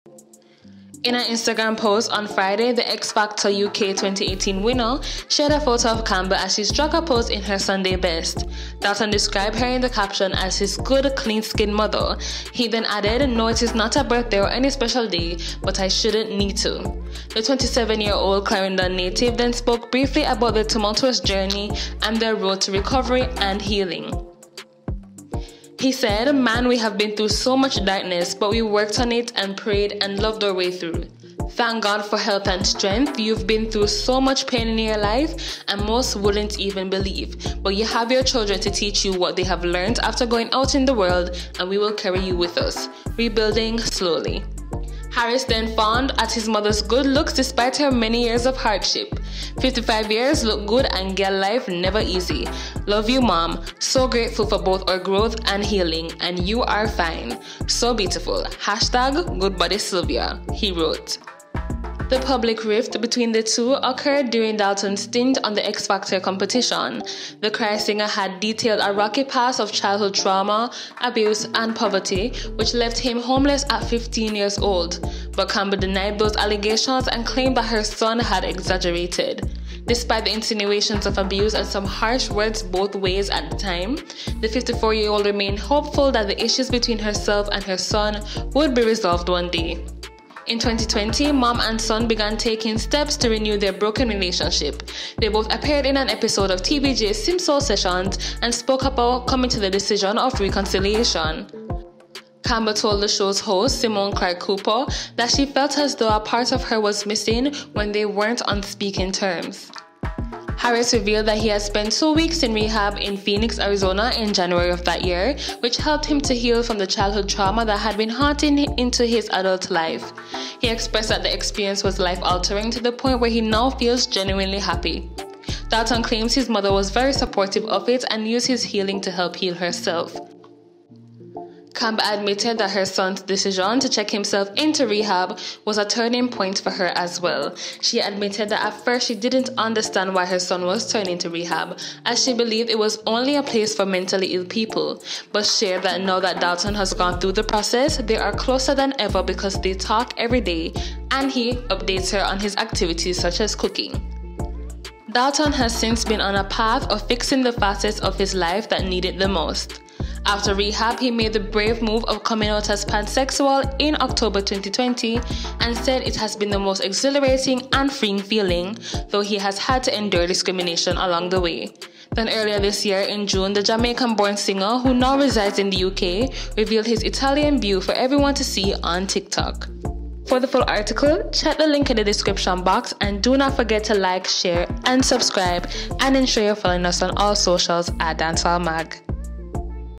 In an Instagram post on Friday, the X Factor UK 2018 winner shared a photo of Campbell as she struck a pose in her Sunday best. Dalton described her in the caption as his good, clean-skinned mother. He then added, "No, it is not a birthday or any special day, but I shouldn't need to." The 27-year-old Clarendon native then spoke briefly about their tumultuous journey and their road to recovery and healing. He said, "Man, we have been through so much darkness, but we worked on it and prayed and loved our way through. Thank God for health and strength. You've been through so much pain in your life, and most wouldn't even believe. But you have your children to teach you what they have learned after going out in the world, and we will carry you with us, rebuilding slowly." Harris then fawned at his mother's good looks despite her many years of hardship. 55 years, look good and get life never easy. Love you, Mom. So grateful for both our growth and healing, and you are fine. So beautiful. #GoodBody Sylvia, he wrote. The public rift between the two occurred during Dalton's stint on the X Factor competition. The cry singer had detailed a rocky past of childhood trauma, abuse, and poverty, which left him homeless at 15 years old. But Campbell denied those allegations and claimed that her son had exaggerated. Despite the insinuations of abuse and some harsh words both ways at the time, the 54-year-old remained hopeful that the issues between herself and her son would be resolved one day. In 2020, mom and son began taking steps to renew their broken relationship. They both appeared in an episode of TVJ's Simsoul Sessions and spoke about coming to the decision of reconciliation. Campbell told the show's host, Simone Clark Cooper, that she felt as though a part of her was missing when they weren't on speaking terms. Harris revealed that he had spent 2 weeks in rehab in Phoenix, Arizona in January of that year, which helped him to heal from the childhood trauma that had been haunting into his adult life. He expressed that the experience was life-altering to the point where he now feels genuinely happy. Dalton claims his mother was very supportive of it and used his healing to help heal herself. Campbell admitted that her son's decision to check himself into rehab was a turning point for her as well. She admitted that at first she didn't understand why her son was turning to rehab, as she believed it was only a place for mentally ill people, but shared that now that Dalton has gone through the process, they are closer than ever because they talk every day, and he updates her on his activities such as cooking. Dalton has since been on a path of fixing the facets of his life that need it the most. After rehab, he made the brave move of coming out as pansexual in October 2020 and said it has been the most exhilarating and freeing feeling, though he has had to endure discrimination along the way. Then earlier this year in June, the Jamaican-born singer, who now resides in the UK, revealed his Italian view for everyone to see on TikTok. For the full article, check the link in the description box, and do not forget to like, share, and subscribe, and ensure you're following us on all socials at DancehallMag.